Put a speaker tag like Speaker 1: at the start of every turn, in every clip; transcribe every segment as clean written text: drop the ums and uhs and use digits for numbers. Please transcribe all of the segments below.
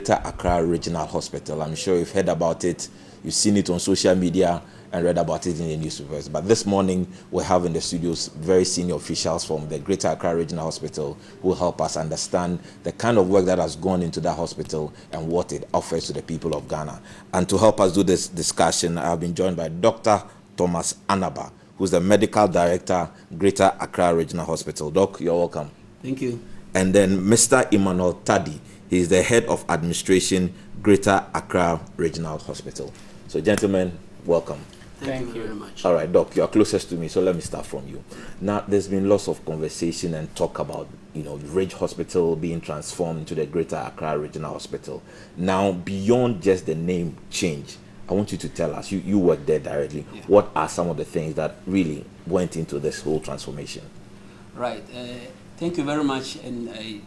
Speaker 1: Greater Accra Regional Hospital. I'm sure you've heard about it, you've seen it on social media and read about it in the newspapers. But this morning, we have in the studios very senior officials from the Greater Accra Regional Hospital who will help us understand the kind of work that has gone into that hospital and what it offers to the people of Ghana. And to help us do this discussion, I've been joined by Dr. Thomas Anaba, who's the Medical Director, Greater Accra Regional Hospital. Doc, you're welcome.
Speaker 2: Thank you.
Speaker 1: And then Mr. Emmanuel Tadi, he is the Head of Administration, Greater Accra Regional Hospital. So, gentlemen, welcome.
Speaker 2: Thank you very much.
Speaker 1: All right, Doc, you are closest to me, so let me start from you. Now, there's been lots of conversation and talk about, Ridge Hospital being transformed into the Greater Accra Regional Hospital. Now, beyond just the name change, I want you to tell us, you work there directly, what are some of the things that really went into this whole transformation?
Speaker 2: Right. Thank you very much. And I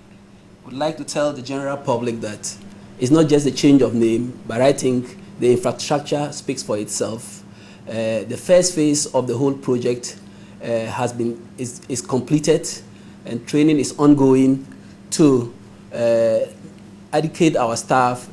Speaker 2: would like to tell the general public that it's not just a change of name, but I think the infrastructure speaks for itself. The first phase of the whole project is completed, and training is ongoing to educate our staff,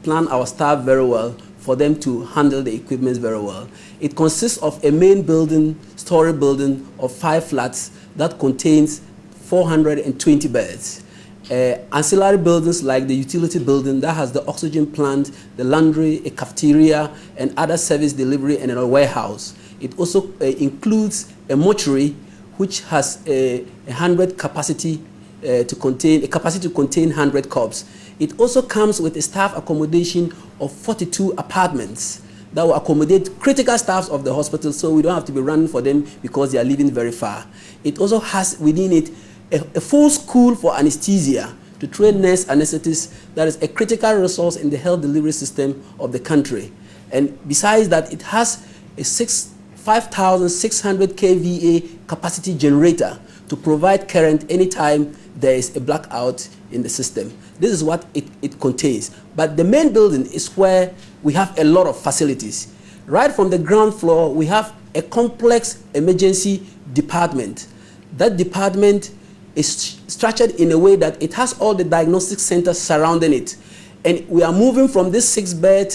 Speaker 2: plan our staff very well for them to handle the equipment very well. It consists of a main building, story building of 5 flats that contains 420 beds. Ancillary buildings like the utility building that has the oxygen plant, the laundry, a cafeteria, and other service delivery, and a warehouse. It also includes a mortuary which has a 100 capacity to contain 100 corpses. It also comes with a staff accommodation of 42 apartments that will accommodate critical staffs of the hospital, so we don't have to be running for them because they are living very far. It also has within it a full school for anesthesia to train nurse anesthetists. That is a critical resource in the health delivery system of the country. And besides that, it has a 5,600 kVA capacity generator to provide current anytime there is a blackout in the system. This is what it contains. But the main building is where we have a lot of facilities. Right from the ground floor, we have a complex emergency department. That department is structured in a way that it has all the diagnostic centers surrounding it. And we are moving from this 6-bed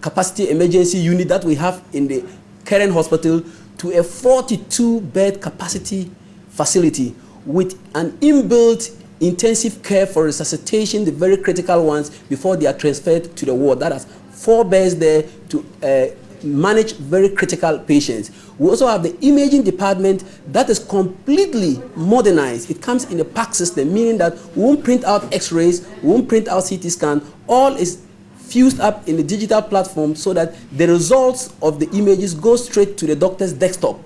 Speaker 2: capacity emergency unit that we have in the current hospital to a 42-bed capacity facility with an inbuilt intensive care for resuscitation, the very critical ones, before they are transferred to the ward. That has 4 beds there to manage very critical patients. We also have the imaging department that is completely modernized. It comes in a PAC system, meaning that we won't print out x-rays, we won't print out CT scan. All is fused up in the digital platform so that the results of the images go straight to the doctor's desktop.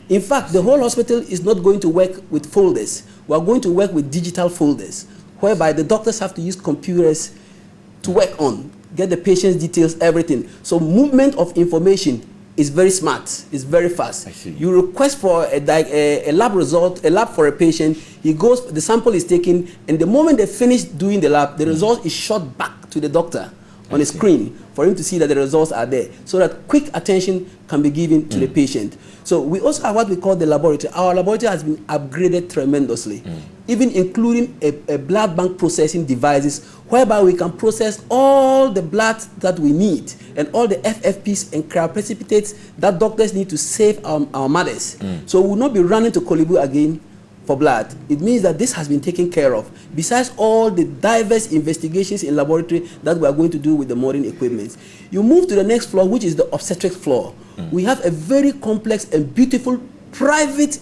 Speaker 2: In fact, the whole hospital is not going to work with folders. We are going to work with digital folders, whereby the doctors have to use computers to work on, get the patient's details, everything. So movement of information is very smart, it's very fast.
Speaker 1: I see.
Speaker 2: You request for a lab result, a lab for a patient, he goes, the sample is taken, and the moment they finish doing the lab, the result is shot back to the doctor on a screen for him to see that the results are there, so that quick attention can be given to the patient. So we also have what we call the laboratory. Our laboratory has been upgraded tremendously, even including a blood bank processing devices, whereby we can process all the blood that we need and all the FFPs and cryoprecipitates that doctors need to save our mothers. So we will not be running to Kolibu again for blood. It means that this has been taken care of, besides all the diverse investigations in laboratory that we are going to do with the modern equipment. You move to the next floor, which is the obstetric floor. We have a very complex and beautiful private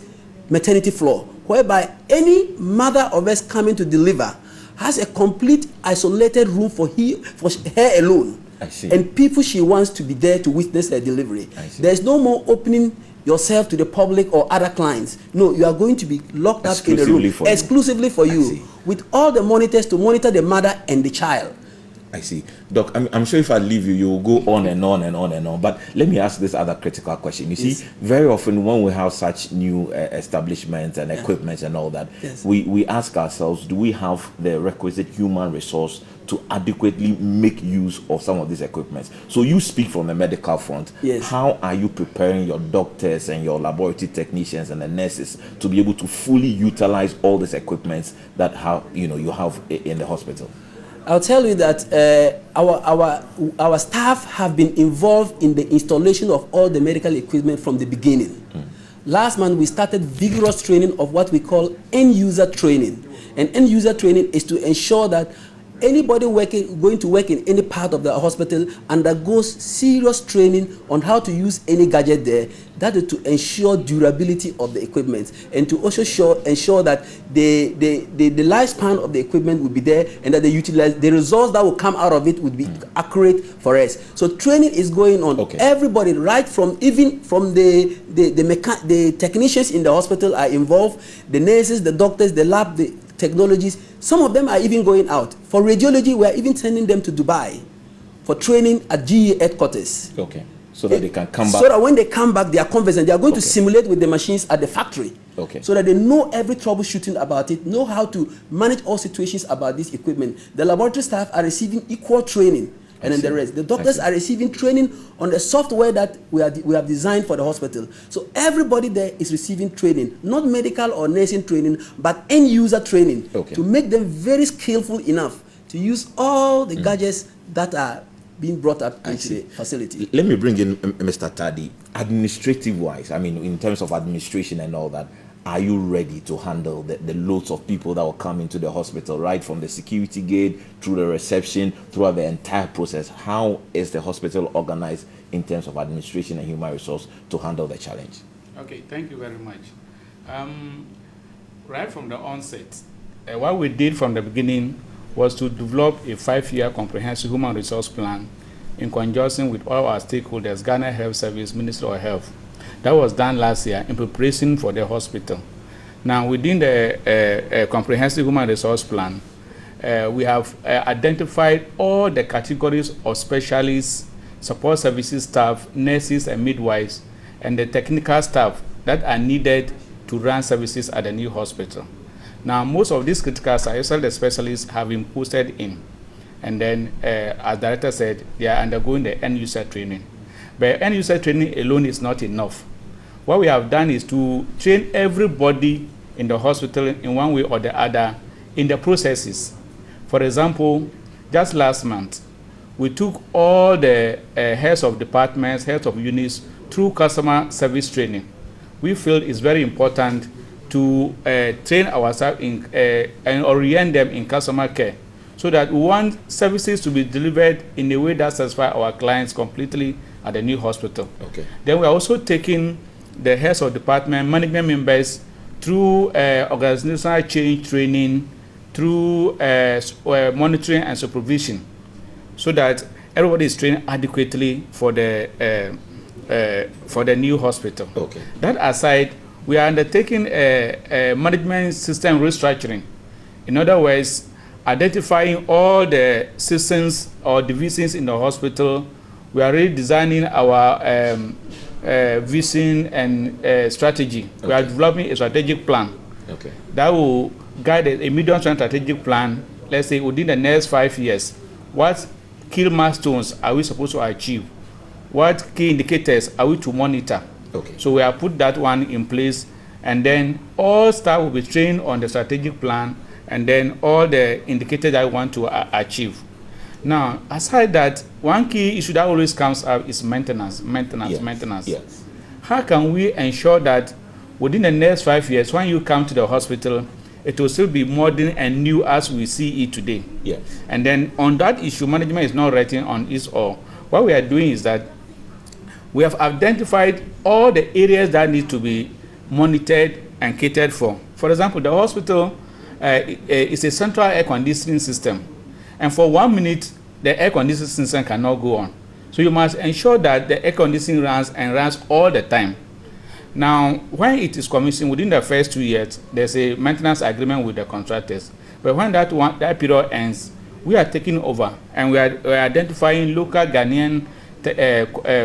Speaker 2: maternity floor, whereby any mother of us coming to deliver has a complete isolated room for her alone.
Speaker 1: I see.
Speaker 2: And people she wants to be there to witness her delivery. There's no more opening yourself to the public or other clients. No, you are going to be locked up in the room exclusively for you, with all the monitors to monitor the mother and the child.
Speaker 1: I see. Doc, I'm sure if I leave you, you will go on and on and on and on. But let me ask this other critical question. You see, very often when we have such new establishments and equipment and all that, we ask ourselves, do we have the requisite human resource to adequately make use of some of these equipments? So you speak from a medical front. How are you preparing your doctors and your laboratory technicians and the nurses to be able to fully utilize all these equipments that you have in the hospital?
Speaker 2: I'll tell you that our staff have been involved in the installation of all the medical equipment from the beginning. Last month, we started vigorous training of what we call end-user training. And end-user training is to ensure that anybody going to work in any part of the hospital undergoes serious training on how to use any gadget there. That is to ensure durability of the equipment and to also ensure that the lifespan of the equipment will be there and that the results that will come out of it would be accurate for us. So training is going on.
Speaker 1: Okay.
Speaker 2: Everybody, right from the technicians in the hospital are involved, the nurses, the doctors, the lab, the technologies. Some of them are even going out. For radiology, we are even sending them to Dubai for training at GE headquarters.
Speaker 1: Okay. So that they can come back.
Speaker 2: So that when they come back, they are conversant. They are going to simulate with the machines at the factory.
Speaker 1: Okay.
Speaker 2: So that they know every troubleshooting about it, know how to manage all situations about this equipment. The laboratory staff are receiving equal training. And then the rest. The doctors are receiving training on the software that we have designed for the hospital. So everybody there is receiving training, not medical or nursing training, but end-user training to make them very skillful enough to use all the gadgets that are being brought up into the facility.
Speaker 1: Let me bring in Mr. Tadi. Administrative-wise, I mean, in terms of administration and all that, are you ready to handle the loads of people that will come into the hospital, right from the security gate, through the reception, throughout the entire process? How is the hospital organized in terms of administration and human resource to handle the challenge?
Speaker 3: Okay, thank you very much. Right from the onset, what we did from the beginning was to develop a 5-year comprehensive human resource plan in conjunction with all our stakeholders, Ghana Health Service, Ministry of Health. That was done last year in preparation for the hospital. Now, within the comprehensive human resource plan, we have identified all the categories of specialists, support services staff, nurses and midwives, and the technical staff that are needed to run services at the new hospital. Now, most of these critical staff, especially the specialists, have been posted in. And then, as the director said, they are undergoing the end-user training. But end-user training alone is not enough. What we have done is to train everybody in the hospital in one way or the other in the processes. For example, just last month, we took all the heads of departments, heads of units through customer service training. We feel it's very important to train ourselves in, and orient them in customer care so that we want services to be delivered in a way that satisfies our clients completely at the new hospital. Okay. Then we are also taking the heads of department, management members through organizational change training, through monitoring and supervision, so that everybody is trained adequately for the new hospital. Okay. That aside, we are undertaking a management system restructuring. In other words, identifying all the systems or divisions in the hospital. We are redesigning our vision and strategy. Okay. We are developing a strategic plan that will guide a medium-term strategic plan, let's say within the next 5 years. What key milestones are we supposed to achieve? What key indicators are we to monitor? Okay. So we have put that one in place, and then all staff will be trained on the strategic plan, and then all the indicators that we want to achieve. Now, aside that, one key issue that always comes up is maintenance. Yes. How can we ensure that within the next 5 years, when you come to the hospital, it will still be modern and new as we see it today? Yes. And then on that issue, management is not writing on its own. What we are doing is that we have identified all the areas that need to be monitored and catered for. For example, the hospital is a central air conditioning system. And for 1 minute, the air conditioning system cannot go on. So you must ensure that the air conditioning runs all the time. Now, when it is commissioned within the first 2 years, there's a maintenance agreement with the contractors. But when that period ends, we are taking over, and we are identifying local Ghanaian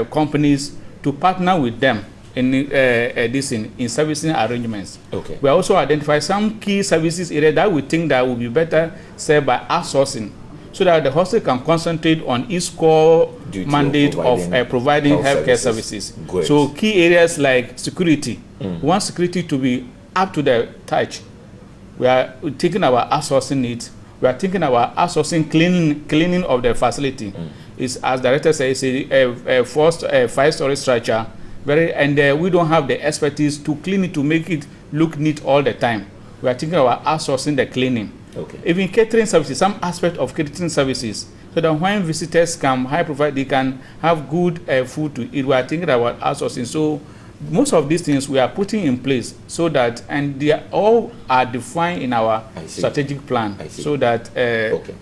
Speaker 3: companies to partner with them in servicing arrangements. Okay. We also identify some key services areas that we think that will be better served by outsourcing, so that the hospital can concentrate on its core mandate of providing healthcare services. So key areas like security, we want security to be up to the touch. We are taking our outsourcing needs. we are thinking about outsourcing cleaning of the facility. Is, as director says, a 5-story structure, and we don't have the expertise to clean it, to make it look neat all the time. We are thinking about outsourcing the cleaning.
Speaker 1: Okay.
Speaker 3: Even catering services, some aspect of catering services, so that when visitors come, high profile, they can have good food to eat. We are thinking about outsourcing. So most of these things we are putting in place, so that, and they all are defined in our strategic plan, so that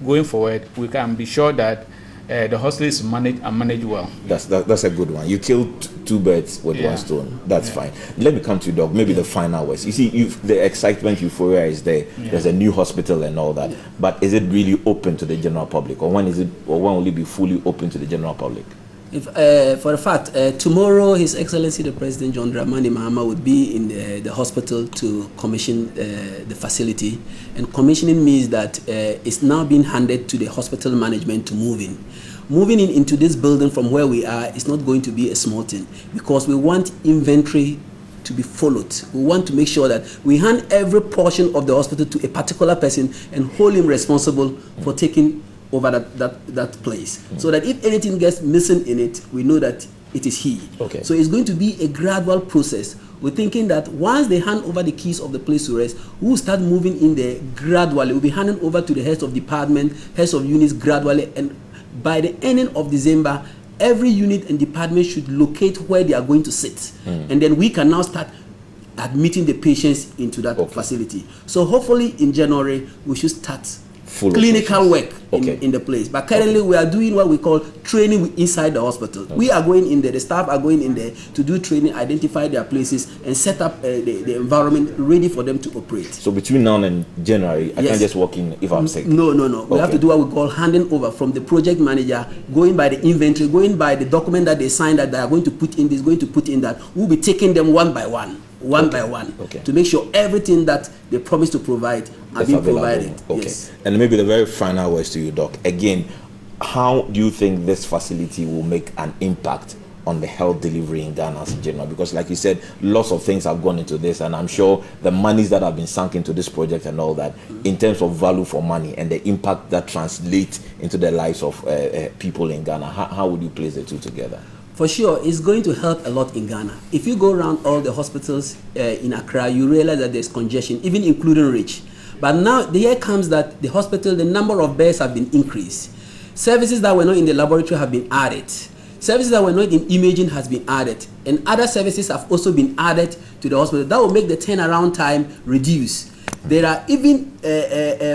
Speaker 3: going forward we can be sure that the hospital is managed well. That's
Speaker 1: a good one. You killed two birds with one stone. That's fine. Let me come to you, Doc. Maybe the final words. You see, the excitement, euphoria is there. There's a new hospital and all that. But is it really open to the general public, or when will it be fully open to the general public?
Speaker 2: For a fact, tomorrow His Excellency the President John Dramani Mahama would be in the hospital to commission the facility, and commissioning means that it's now being handed to the hospital management to move in. Moving into this building from where we are is not going to be a small thing, because we want inventory to be followed. We want to make sure that we hand every portion of the hospital to a particular person and hold him responsible for taking over that place, so that if anything gets missing in it, we know that it is he.
Speaker 1: Okay.
Speaker 2: So it's going to be a gradual process. We're thinking that once they hand over the keys of the place to rest, we'll start moving in there gradually. We'll be handing over to the heads of department, heads of units gradually, and by the ending of December, every unit and department should locate where they are going to sit, and then we can now start admitting the patients into that facility. So hopefully in January we should start clinical work in the place. But currently we are doing what we call training inside the hospital. We are going in there, the staff are going in there to do training, identify their places, and set up the environment ready for them to operate.
Speaker 1: So between now and January, I can't just walk in if I'm sick?
Speaker 2: No. We have to do what we call handing over from the project manager, going by the inventory, going by the document that they signed that they are going to put in this, going to put in that. We'll be taking them one by one to make sure everything that they promise to provide are being provided. Yes.
Speaker 1: And maybe the very final words to you, Doc. Again, how do you think this facility will make an impact on the health delivery in Ghana in general? Because like you said, lots of things have gone into this, and I'm sure the monies that have been sunk into this project and all that, in terms of value for money and the impact that translates into the lives of people in Ghana, how would you place the two together?
Speaker 2: For sure, it's going to help a lot in Ghana. If you go around all the hospitals in Accra, you realize that there's congestion, even including Rich. But now the year comes that the hospital, the number of beds have been increased. Services that were not in the laboratory have been added. Services that were not in imaging has been added. And other services have also been added to the hospital. That will make the turnaround time reduce. There are even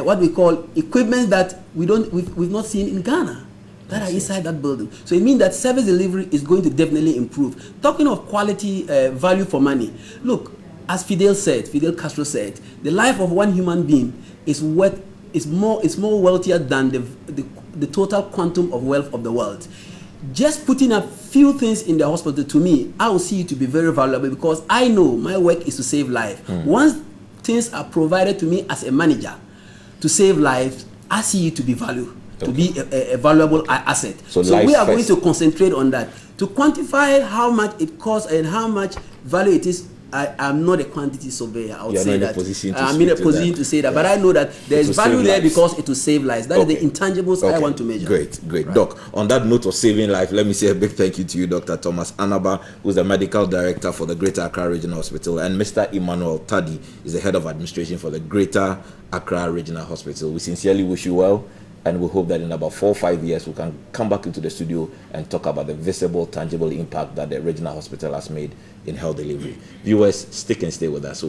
Speaker 2: what we call equipment that we've not seen in Ghana that are inside that building. So it means that service delivery is going to definitely improve. Talking of quality, value for money, look, as Fidel Castro said, the life of one human being is more wealthier than the total quantum of wealth of the world. Just putting a few things in the hospital, to me, I will see it to be very valuable, because I know my work is to save life. Once things are provided to me as a manager to save lives, I see it to be value, to be a valuable asset. So we are going to concentrate on that. To quantify how much it costs and how much value it is, I am not a quantity surveyor. I would say that I'm in a position to say that, but I know that there is value there because it will save lives. That is the intangibles I want to measure.
Speaker 1: Great. Right. Doc, on that note of saving life, let me say a big thank you to you, Dr. Thomas Anaba, who's the medical director for the Greater Accra Regional Hospital, and Mr. Emmanuel Tadi is the head of administration for the Greater Accra Regional Hospital. We sincerely wish you well, and we hope that in about 4 or 5 years we can come back into the studio and talk about the visible, tangible impact that the regional hospital has made in health delivery. Viewers, stick and stay with us.